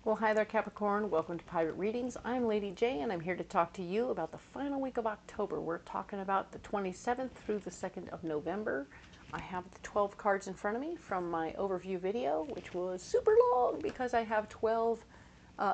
Well, hi there, Capricorn. Welcome to Private Readings. I'm Lady J, and I'm here to talk to you about the final week of October. We're talking about the 27th through the 2nd of November. I have the 12 cards in front of me from my overview video, which was super long because I have 12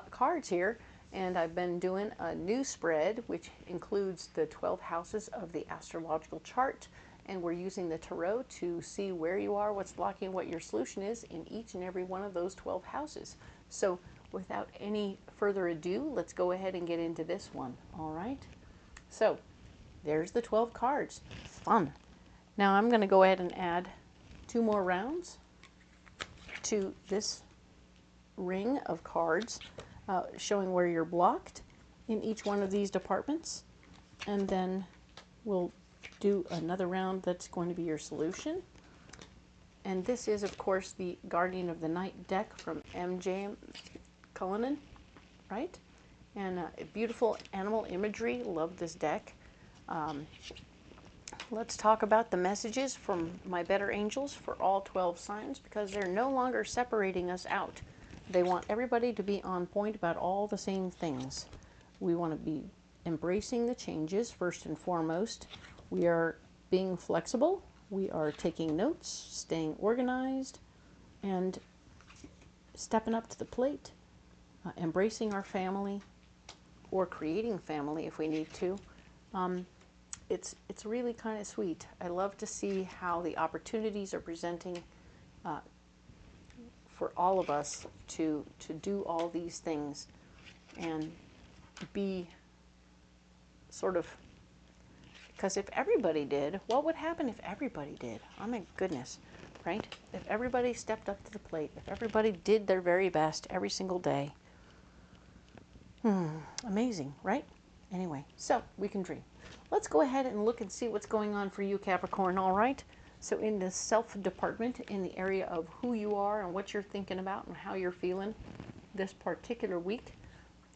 cards here, and I've been doing a new spread, which includes the 12 houses of the astrological chart, and we're using the tarot to see where you are, what's blocking, what your solution is in each and every one of those 12 houses. So without any further ado, let's go ahead and get into this one. All right. So there's the 12 cards. Fun. Now I'm going to go ahead and add 2 more rounds to this ring of cards, showing where you're blocked in each one of these departments. And then we'll do another round that's going to be your solution. And this is, of course, the Guardian of the Night deck from MJ Cullinane, right? And beautiful animal imagery. Love this deck. Let's talk about the messages from my better angels for all 12 signs, because they're no longer separating us out. They want everybody to be on point about all the same things. We want to be embracing the changes first and foremost. We are being flexible. We are taking notes, staying organized, and stepping up to the plate. Embracing our family, or creating family if we need to. It's really kind of sweet. I love to see how the opportunities are presenting for all of us to do all these things and be sort of, because if everybody did, what would happen if everybody did? Oh my goodness, right? If everybody stepped up to the plate, if everybody did their very best every single day. Amazing, right? Anyway, so we can dream. Let's go ahead and look and see what's going on for you, Capricorn, all right? So in the self department, in the area of who you are and what you're thinking about and how you're feeling this particular week,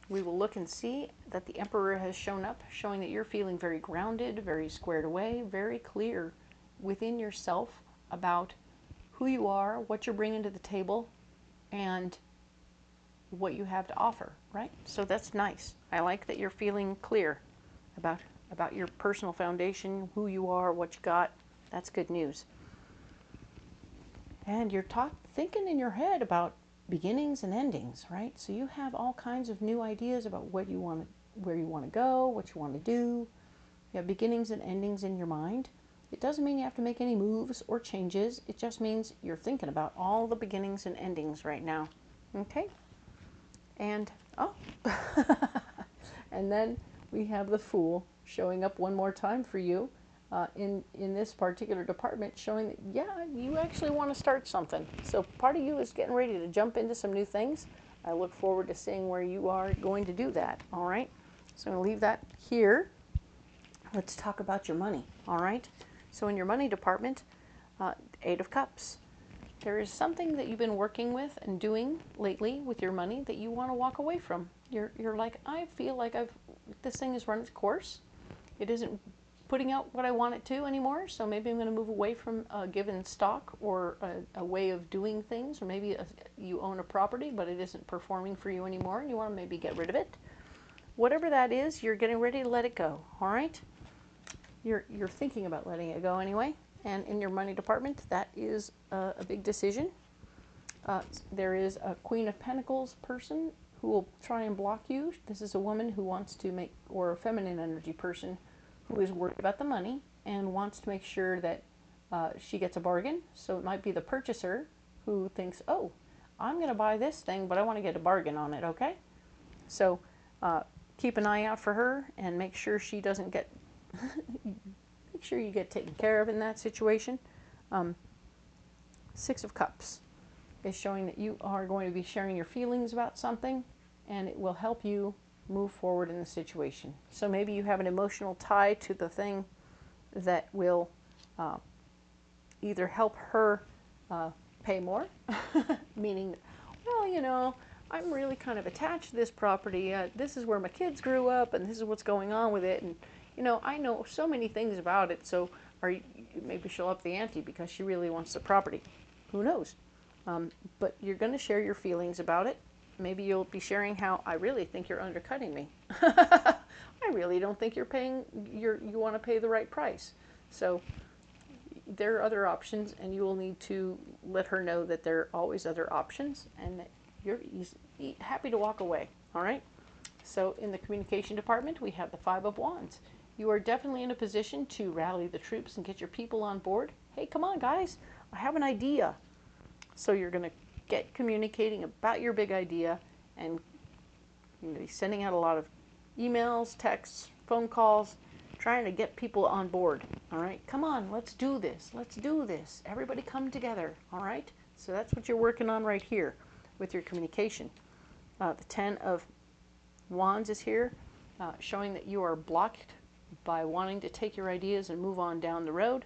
we will look and see that the Emperor has shown up, showing that you're feeling very grounded, very squared away, very clear within yourself about who you are, what you're bringing to the table, and what you have to offer, right? So that's nice. I like that you're feeling clear about your personal foundation, who you are, what you got. That's good news. And you're thinking in your head about beginnings and endings, right? So you have all kinds of new ideas about what you want, where you want to go, what you want to do. You have beginnings and endings in your mind. It doesn't mean you have to make any moves or changes. It just means you're thinking about all the beginnings and endings right now. Okay? And, oh, and then we have the Fool showing up one more time for you in this particular department, showing that, yeah, you actually want to start something. So part of you is getting ready to jump into some new things. I look forward to seeing where you are going to do that, all right? So I'm going to leave that here. Let's talk about your money, all right? So in your money department, 8 of Cups. There is something that you've been working with and doing lately with your money that you want to walk away from. You're like, I feel like this thing has run its course. It isn't putting out what I want it to anymore, so maybe I'm going to move away from a given stock or a way of doing things, or maybe you own a property but it isn't performing for you anymore and you want to maybe get rid of it. Whatever that is, you're getting ready to let it go, all right? You're thinking about letting it go anyway. And in your money department, that is a big decision. There is a Queen of Pentacles person who will try and block you. This is a woman who wants to make, or a feminine energy person who is worried about the money and wants to make sure that she gets a bargain. So it might be the purchaser who thinks, oh, I'm going to buy this thing, but I want to get a bargain on it, okay? So keep an eye out for her and make sure she doesn't get... Make sure you get taken care of in that situation. 6 of Cups is showing that you are going to be sharing your feelings about something, and it will help you move forward in the situation. So maybe you have an emotional tie to the thing that will either help her pay more, meaning, well, you know, I'm really kind of attached to this property. This is where my kids grew up, and this is what's going on with it, and you know, I know so many things about it, so maybe she'll up the ante because she really wants the property. Who knows? But you're going to share your feelings about it, maybe you'll be sharing how I really think you're undercutting me. I really don't think you want to pay the right price. So there are other options, and you will need to let her know that there are always other options and that you're happy to walk away. All right? So in the communication department, we have the Five of Wands. You are definitely in a position to rally the troops and get your people on board. Hey, come on, guys. I have an idea. So you're going to get communicating about your big idea, and you're going to be sending out a lot of emails, texts, phone calls, trying to get people on board. All right? Come on, let's do this. Let's do this. Everybody come together. All right? So that's what you're working on right here with your communication. The Ten of Wands is here, showing that you are blocked by wanting to take your ideas and move on down the road.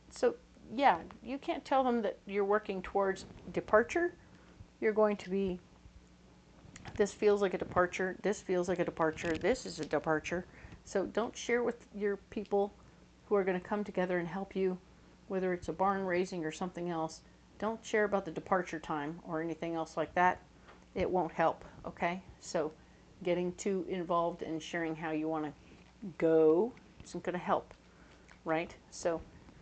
So yeah, you can't tell them that you're working towards departure. You're going to be, this feels like a departure, this feels like a departure, this is a departure. So don't share with your people who are going to come together and help you, whether it's a barn raising or something else. Don't share about the departure time or anything else like that. It won't help, okay? So getting too involved and sharing how you want to go isn't going to help, right? So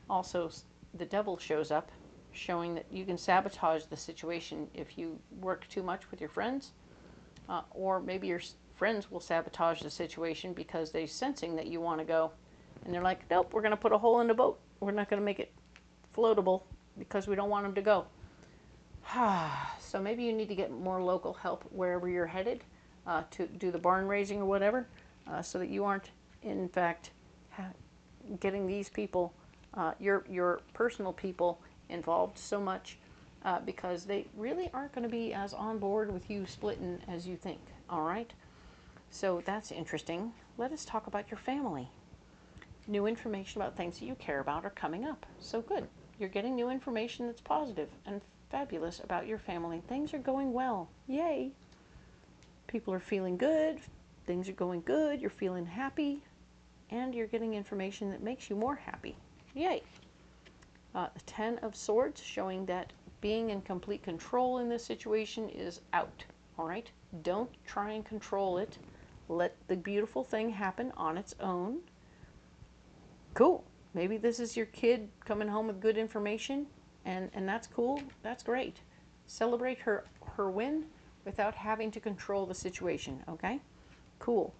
also the devil shows up, showing that you can sabotage the situation if you work too much with your friends, or maybe your friends will sabotage the situation because they're sensing that you want to go, and they're like, nope, we're going to put a hole in the boat. We're not going to make it floatable because we don't want them to go. So maybe you need to get more local help wherever you're headed to do the barn raising or whatever, so that you aren't, in fact, getting these people, your personal people, involved so much, because they really aren't going to be as on board with you splitting as you think. All right? So that's interesting. Let us talk about your family. New information about things that you care about are coming up. So good. You're getting new information that's positive and fabulous about your family. Things are going well. Yay. People are feeling good. Things are going good. You're feeling happy. And you're getting information that makes you more happy. Yay. The Ten of Swords, showing that being in complete control in this situation is out. All right? Don't try and control it. Let the beautiful thing happen on its own. Cool. Maybe this is your kid coming home with good information, and that's cool. That's great. Celebrate her win without having to control the situation, okay? Cool.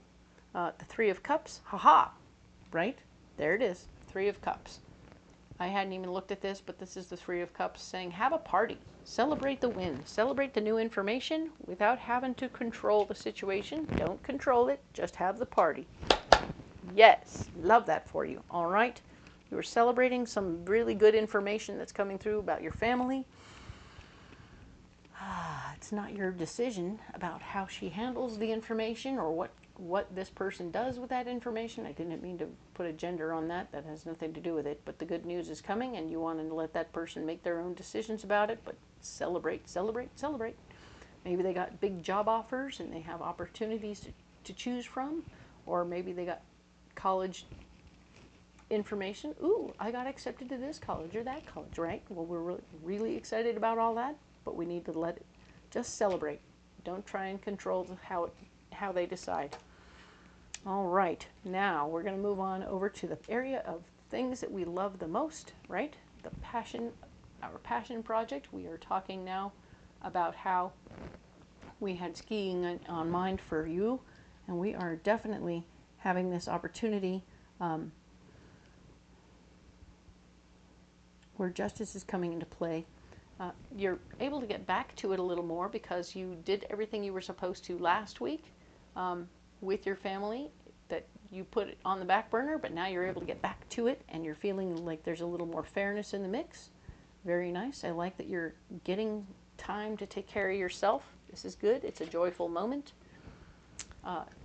The Three of Cups. Haha. Right? There it is. Three of Cups. I hadn't even looked at this, but this is the Three of Cups saying, have a party. Celebrate the win. Celebrate the new information without having to control the situation. Don't control it. Just have the party. Yes. Love that for you. All right? You are celebrating some really good information that's coming through about your family. It's not your decision about how she handles the information or what this person does with that information. I didn't mean to put a gender on that. That has nothing to do with it. But the good news is coming, and you want to let that person make their own decisions about it. But celebrate, celebrate, celebrate. Maybe they got big job offers and they have opportunities to choose from. Or maybe they got college information. Ooh, I got accepted to this college or that college, right? Well, we're really excited about all that, but we need to let it just celebrate. Don't try and control how they decide. All right, now we're going to move on over to the area of things that we love the most, right? The passion, our passion project. We are talking now about how we had skiing on mind for you, and we are definitely having this opportunity where justice is coming into play. You're able to get back to it a little more because you did everything you were supposed to last week with your family, that you put it on the back burner, but now you're able to get back to it and you're feeling like there's a little more fairness in the mix. Very nice. I like that you're getting time to take care of yourself. This is good. It's a joyful moment.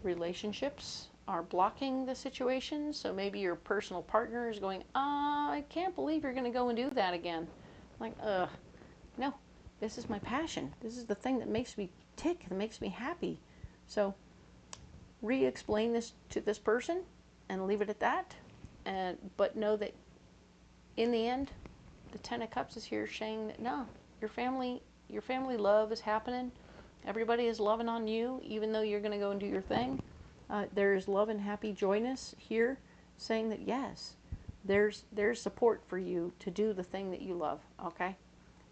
Relationships are blocking the situation, so maybe your personal partner is going, I can't believe you're going to go and do that again. Like, no, this is my passion. This is the thing that makes me tick, that makes me happy. So re-explain this to this person and leave it at that. But know that in the end, the Ten of Cups is here saying that no, your family love is happening, Everybody is loving on you, even though you're going to go and do your thing. There's love and happy joyness here, saying that yes, there's support for you to do the thing that you love, okay?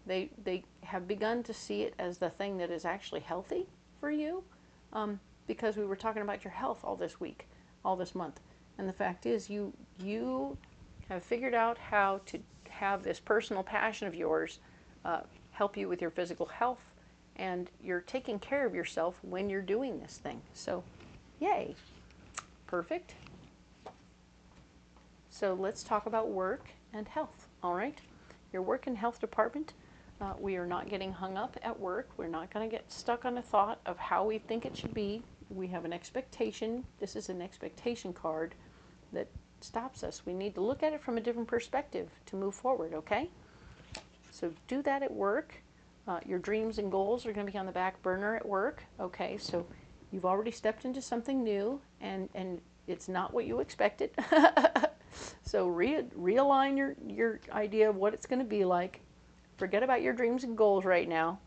They have begun to see it as the thing that is actually healthy for you, because we were talking about your health all this week, all this month. And the fact is, you have figured out how to have this personal passion of yours help you with your physical health, and you're taking care of yourself when you're doing this thing. So, yay. Perfect. So let's talk about work and health, all right? Your work and health department, we are not getting hung up at work. We're not going to get stuck on a thought of how we think it should be. We have an expectation. This is an expectation card that stops us. We need to look at it from a different perspective to move forward, okay? So do that at work. Your dreams and goals are going to be on the back burner at work, okay? So you've already stepped into something new, and it's not what you expected. So realign your idea of what it's going to be like. Forget about your dreams and goals right now,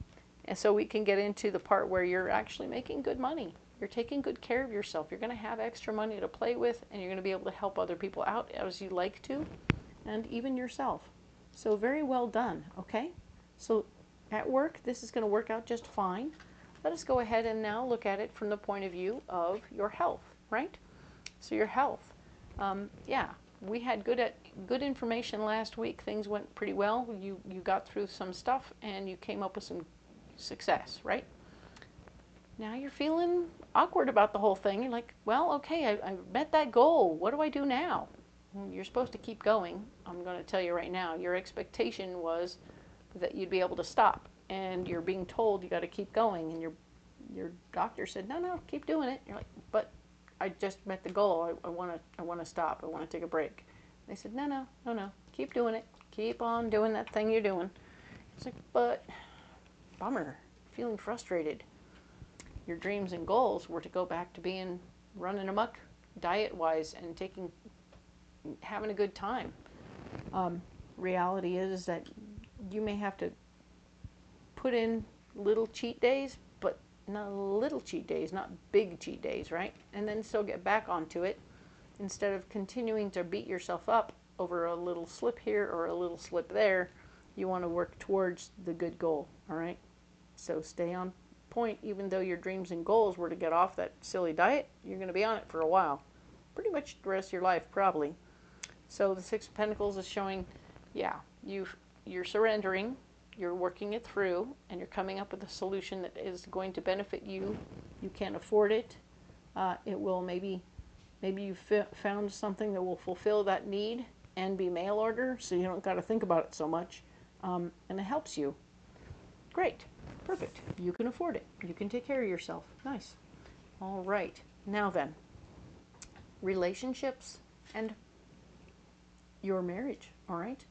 and so we can get into the part where you're actually making good money. You're taking good care of yourself. You're going to have extra money to play with, and you're going to be able to help other people out as you like to, and even yourself. So very well done, okay? So at work, this is going to work out just fine. Let us go ahead and now look at it from the point of view of your health, right? So your health, yeah, we had good information last week. Things went pretty well. You got through some stuff, and you came up with some success, right? Now you're feeling awkward about the whole thing. You're like, well, okay, I met that goal. What do I do now? You're supposed to keep going. I'm going to tell you right now, your expectation was that you'd be able to stop, and you're being told you got to keep going, and your doctor said, no, keep doing it. You're like, but I just met the goal. I want to stop. I want to take a break. They said, no, keep doing it. Keep on doing that thing you're doing. It's like, but bummer, feeling frustrated. Your dreams and goals were to go back to being running amok diet-wise and having a good time. Reality is that you may have to put in little cheat days, but not little cheat days, not big cheat days, right? And then still get back onto it instead of continuing to beat yourself up over a little slip here or a little slip there. You want to work towards the good goal, all right? So stay on point. Even though your dreams and goals were to get off that silly diet, you're going to be on it for a while. Pretty much the rest of your life, probably. So the Six of Pentacles is showing, yeah, you're surrendering, you're working it through, and you're coming up with a solution that is going to benefit you. You can't afford it. It will maybe you found something that will fulfill that need and be mail order, so you don't got to think about it so much, and it helps you. Great. Perfect. You can afford it. You can take care of yourself. Nice. All right. Now then, relationships and your marriage. All right.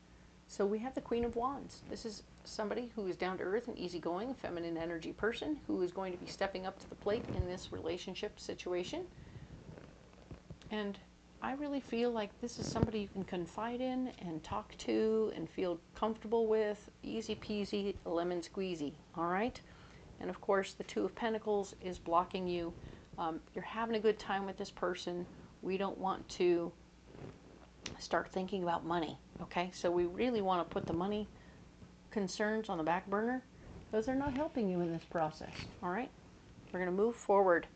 So we have the Queen of Wands. This is somebody who is down to earth and easygoing, feminine energy person who is going to be stepping up to the plate in this relationship situation. And I really feel like this is somebody you can confide in and talk to and feel comfortable with. Easy peasy, lemon squeezy, all right? And of course, the Two of Pentacles is blocking you. You're having a good time with this person. We don't want to start thinking about money, okay? So we really want to put the money concerns on the back burner. Those are not helping you in this process, all right? We're going to move forward,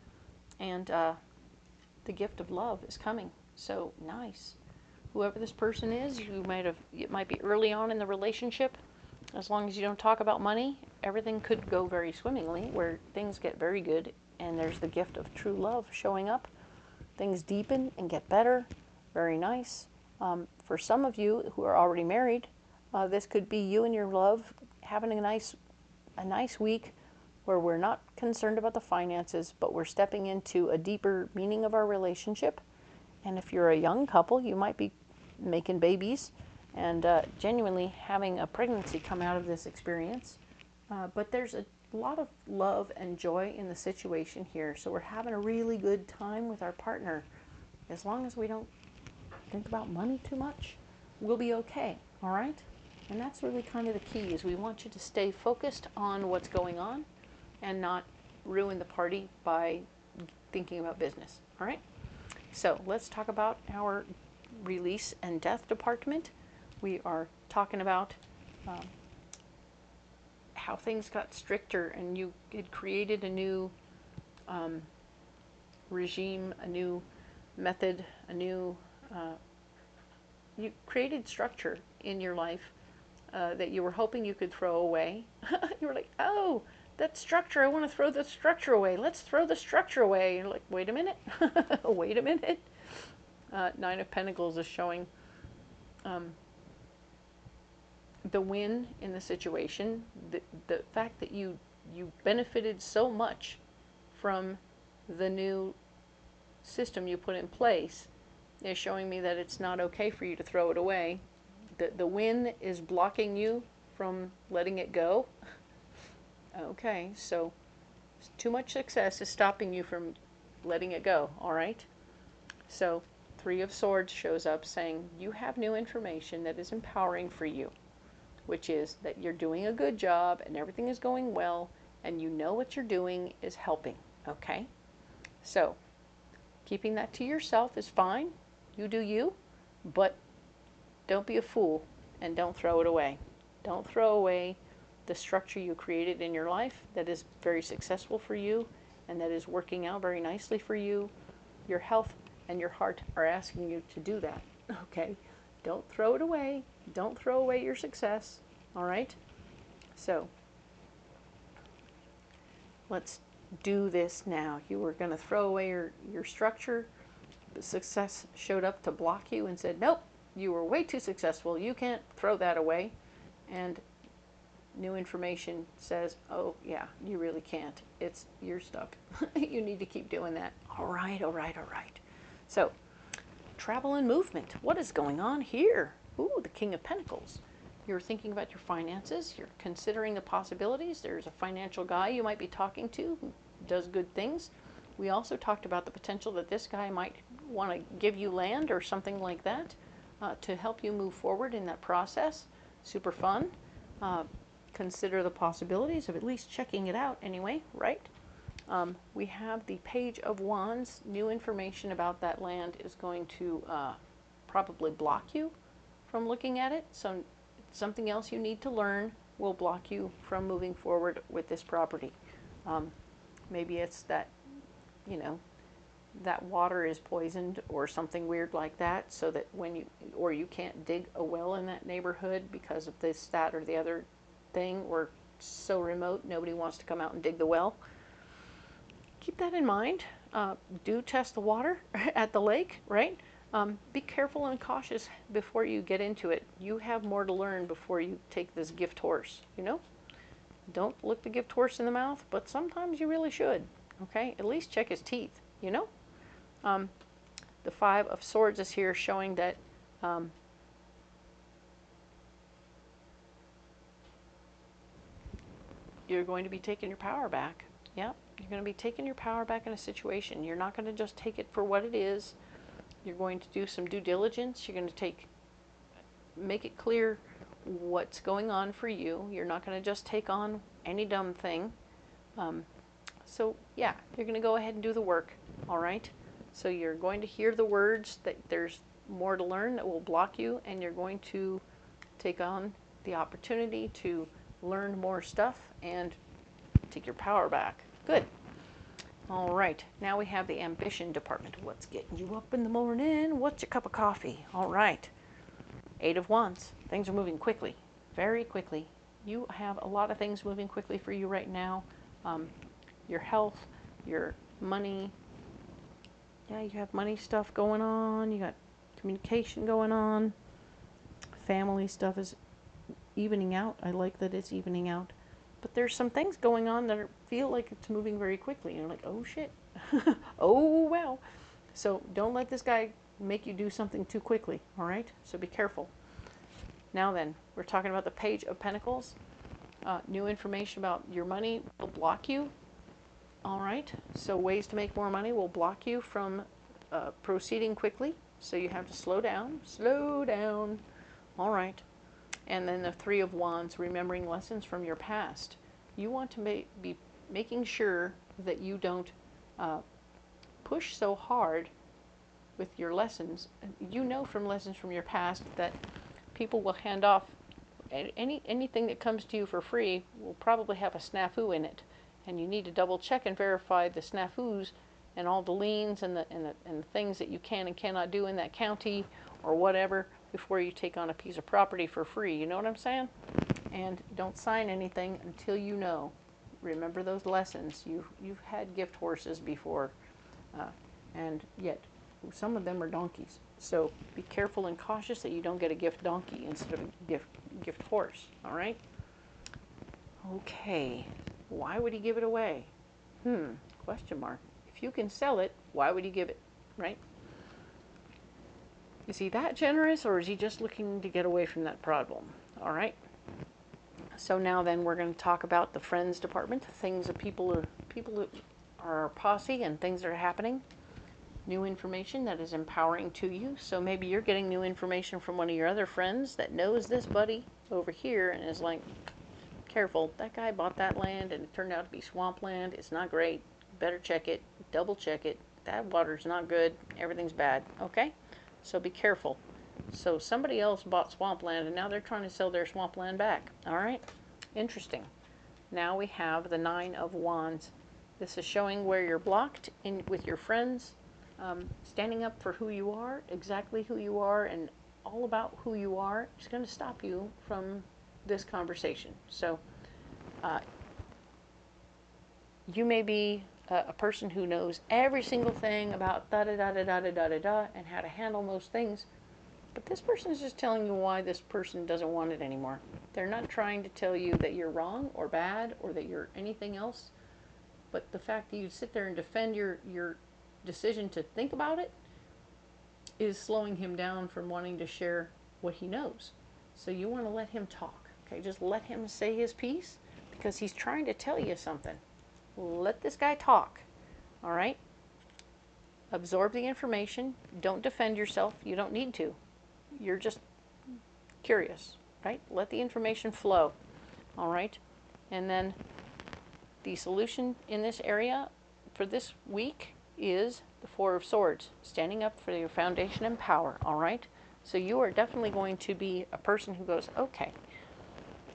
and the gift of love is coming. So nice. Whoever this person is, it might be early on in the relationship. As long as you don't talk about money, everything could go very swimmingly, where things get very good, and there's the gift of true love showing up. Things deepen and get better. Very nice. For some of you who are already married, this could be you and your love having a nice week where we're not concerned about the finances, but we're stepping into a deeper meaning of our relationship. And if you're a young couple, you might be making babies and genuinely having a pregnancy come out of this experience. But there's a lot of love and joy in the situation here. So we're having a really good time with our partner. As long as we don't think about money too much, we'll be okay, all right? And that's really kind of the key, is we want you to stay focused on what's going on and not ruin the party by thinking about business. All right? So let's talk about our release and death department. We are talking about how things got stricter, and you had created a new regime, a new method, a new, you created structure in your life that you were hoping you could throw away. You were like, oh, that structure, I want to throw the structure away. Let's throw the structure away. You're like, wait a minute. Wait a minute. Nine of Pentacles is showing the win in the situation, the fact that you benefited so much from the new system you put in place is showing me that it's not okay for you to throw it away. The win is blocking you from letting it go. Okay, so too much success is stopping you from letting it go, all right? So Three of Swords shows up saying you have new information that is empowering for you, which is that you're doing a good job and everything is going well and you know what you're doing is helping, okay? So keeping that to yourself is fine. You do you, but don't be a fool and don't throw it away. Don't throw away the structure you created in your life that is very successful for you and that is working out very nicely for you. Your health and your heart are asking you to do that, okay? Don't throw it away. Don't throw away your success, all right? So let's do this now. You were going to throw away your structure. The success showed up to block you and said, nope, you were way too successful. You can't throw that away. And new information says, oh, yeah, you really can't. You're stuck. You need to keep doing that. All right, all right, all right. So travel and movement. What is going on here? Ooh, the King of Pentacles. You're thinking about your finances. You're considering the possibilities. There's a financial guy you might be talking to who does good things. We also talked about the potential that this guy might want to give you land or something like that to help you move forward in that process. Super fun. Consider the possibilities of at least checking it out anyway, right? We have the Page of Wands. New information about that land is going to probably block you from looking at it. So something else you need to learn will block you from moving forward with this property. Maybe it's that, you know, that water is poisoned or something weird like that, so that when you, or you can't dig a well in that neighborhood because of this, that, or the other thing, or so remote nobody wants to come out and dig the well. Keep that in mind. Do test the water at the lake, right? Be careful and cautious before you get into it. You have more to learn before you take this gift horse, you know? Don't look the gift horse in the mouth, but sometimes you really should, okay? At least check his teeth, you know? The Five of Swords is here showing that you're going to be taking your power back. Yeah, you're going to be taking your power back in a situation. You're not going to just take it for what it is. You're going to do some due diligence. You're going to make it clear what's going on for you. You're not going to just take on any dumb thing. So yeah, you're going to go ahead and do the work, all right? So you're going to hear the words that there's more to learn that will block you, and you're going to take on the opportunity to learn more stuff and take your power back. Good. All right, now we have the ambition department. What's getting you up in the morning? What's your cup of coffee? All right. Eight of Wands. Things are moving quickly, very quickly. You have a lot of things moving quickly for you right now. Your health, your money. Yeah, you have money stuff going on. You got communication going on. Family stuff is evening out. I like that it's evening out. But there's some things going on that feel like it's moving very quickly. You're like, oh shit. Oh wow. So don't let this guy make you do something too quickly, all right? So be careful. Now then, we're talking about the Page of Pentacles. New information about your money will block you. All right, so ways to make more money will block you from proceeding quickly. So you have to slow down, slow down. All right. And then the Three of Wands, remembering lessons from your past. You want to be making sure that you don't push so hard with your lessons. You know from lessons from your past that people will hand off anything that comes to you for free will probably have a snafu in it, and you need to double check and verify the snafus and all the liens and the things that you can and cannot do in that county or whatever before you take on a piece of property for free. You know what I'm saying? And don't sign anything until you know. Remember those lessons. You've had gift horses before, and yet some of them are donkeys. So be careful and cautious that you don't get a gift donkey instead of a gift horse. All right? Okay. Why would he give it away? Question mark. If you can sell it, why would he give it? Right? Is he that generous, or is he just looking to get away from that problem? All right? So now then we're going to talk about the friends department, things that people that are posse and things that are happening. New information that is empowering to you. So maybe you're getting new information from one of your other friends that knows this buddy over here and is like, careful, that guy bought that land and it turned out to be swampland. It's not great. Better check it. Double check it. That water's not good. Everything's bad. Okay? So be careful. So somebody else bought swampland and now they're trying to sell their swampland back. All right? Interesting. Now we have the 9 of Wands. This is showing where you're blocked with your friends. Standing up for who you are, exactly who you are, and all about who you are is going to stop you from this conversation. So you may be a person who knows every single thing about da-da-da-da-da-da-da-da and how to handle most things, but this person is just telling you why this person doesn't want it anymore. They're not trying to tell you that you're wrong or bad or that you're anything else, but the fact that you sit there and defend your decision to think about it is slowing him down from wanting to share what he knows. So you want to let him talk. Okay, just let him say his piece because he's trying to tell you something. Let this guy talk. All right? Absorb the information. Don't defend yourself. You don't need to. You're just curious, right? Let the information flow. All right? And then the solution in this area for this week is the 4 of Swords, standing up for your foundation and power, all right? So you are definitely going to be a person who goes, okay,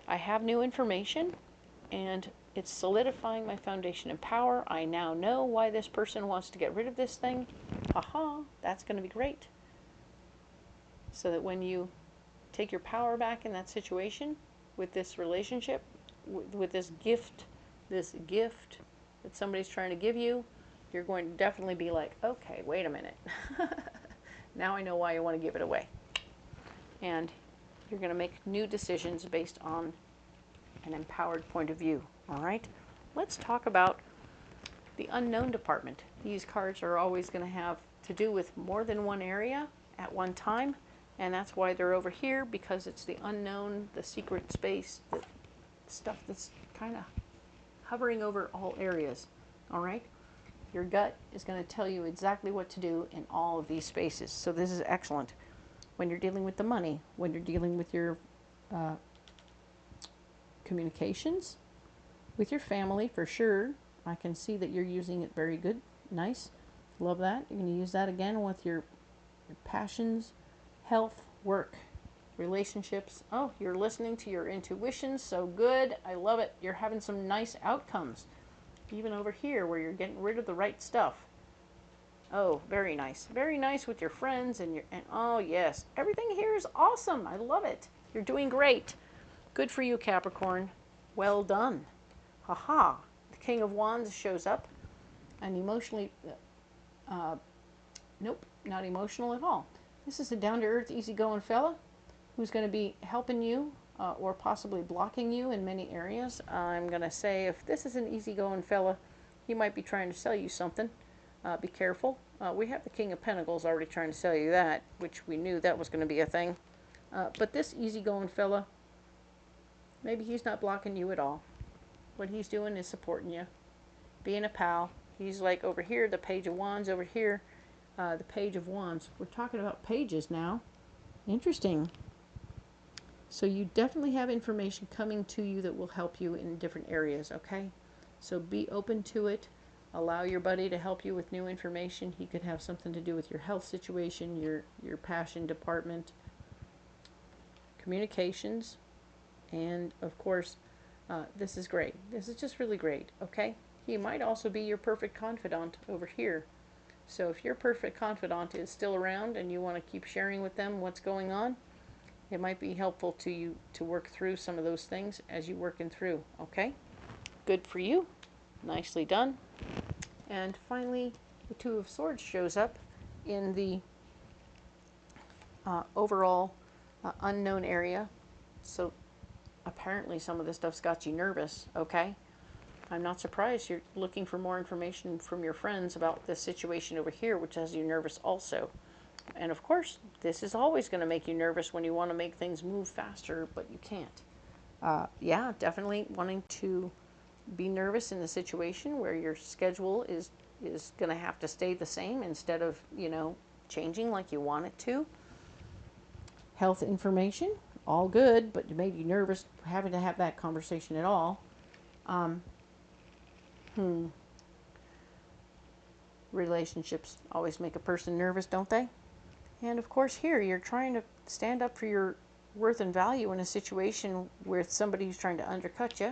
I have new information, and it's solidifying my foundation and power. I now know why this person wants to get rid of this thing. Aha, that's going to be great. So that when you take your power back in that situation, with this relationship, with this gift that somebody's trying to give you, you're going to definitely be like, okay, wait a minute. Now I know why you want to give it away. And you're going to make new decisions based on an empowered point of view. All right? Let's talk about the unknown department. These cards are always going to have to do with more than one area at one time. And that's why they're over here, because it's the unknown, the secret space, the stuff that's kind of hovering over all areas. All right? Your gut is going to tell you exactly what to do in all of these spaces. So this is excellent. When you're dealing with the money, when you're dealing with your communications, with your family, for sure. I can see that you're using it very good. Nice. Love that. You're going to use that again with your passions, health, work, relationships. Oh, you're listening to your intuition. So good. I love it. You're having some nice outcomes. Even over here where you're getting rid of the right stuff. Oh, very nice. Very nice with your friends and oh yes. Everything here is awesome. I love it. You're doing great. Good for you, Capricorn. Well done. Haha. The King of Wands shows up. And emotionally, nope, not emotional at all. This is a down-to-earth, easygoing fella who's going to be helping you or possibly blocking you in many areas. I'm going to say if this is an easygoing fella, he might be trying to sell you something. Be careful. We have the King of Pentacles already trying to sell you that, which we knew that was going to be a thing. But this easygoing fella, maybe he's not blocking you at all. What he's doing is supporting you, being a pal. He's like over here, the Page of Wands over here, the Page of Wands. We're talking about pages now. Interesting. So you definitely have information coming to you that will help you in different areas, okay? So be open to it. Allow your buddy to help you with new information. He could have something to do with your health situation, your passion department, communications, and of course, this is great. This is just really great, okay? He might also be your perfect confidant over here. So if your perfect confidant is still around and you want to keep sharing with them what's going on, it might be helpful to you to work through some of those things as you're working through, okay? Good for you. Nicely done. And finally, the Two of Swords shows up in the overall unknown area. So apparently some of this stuff's got you nervous, okay? I'm not surprised you're looking for more information from your friends about this situation over here, which has you nervous also. And of course, this is always going to make you nervous when you want to make things move faster, but you can't. Yeah, definitely wanting to be nervous in the situation where your schedule is going to have to stay the same instead of, you know, changing like you want it to. Health information, all good, but it made you nervous having to have that conversation at all. Relationships always make a person nervous, don't they? And of course here, you're trying to stand up for your worth and value in a situation with somebody who's trying to undercut you.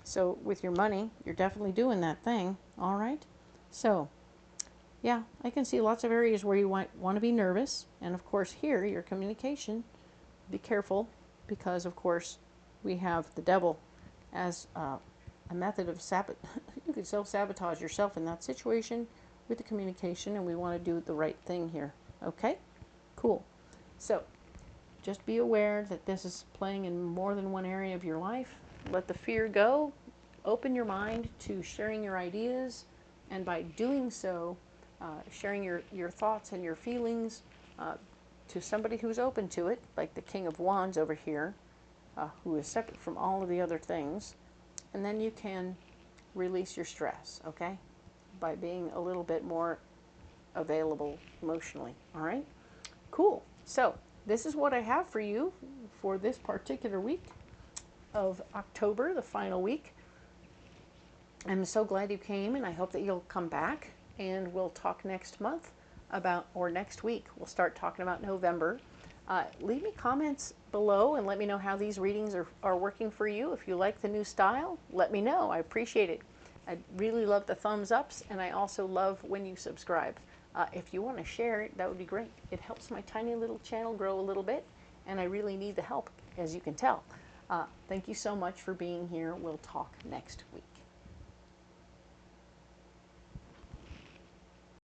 So with your money, you're definitely doing that thing, all right? So, yeah, I can see lots of areas where you want to be nervous. And of course here, your communication, be careful, because of course we have the devil as a method of you could self-sabotage yourself in that situation with the communication, and we want to do the right thing here. Okay? Cool. So, just be aware that this is playing in more than one area of your life. Let the fear go. Open your mind to sharing your ideas, and by doing so, sharing your thoughts and your feelings to somebody who's open to it, like the King of Wands over here, who is separate from all of the other things. And then you can release your stress, okay? By being a little bit more available emotionally, all right? Cool. So this is what I have for you for this particular week of October, the final week. I'm so glad you came, and I hope that you'll come back, and we'll talk next month about, or next week, we'll start talking about November. Leave me comments below and let me know how these readings are working for you. If you like the new style, let me know. I appreciate it. I really love the thumbs ups, and I also love when you subscribe. If you want to share it, that would be great. It helps my tiny little channel grow a little bit, and I really need the help, as you can tell. Thank you so much for being here. We'll talk next week.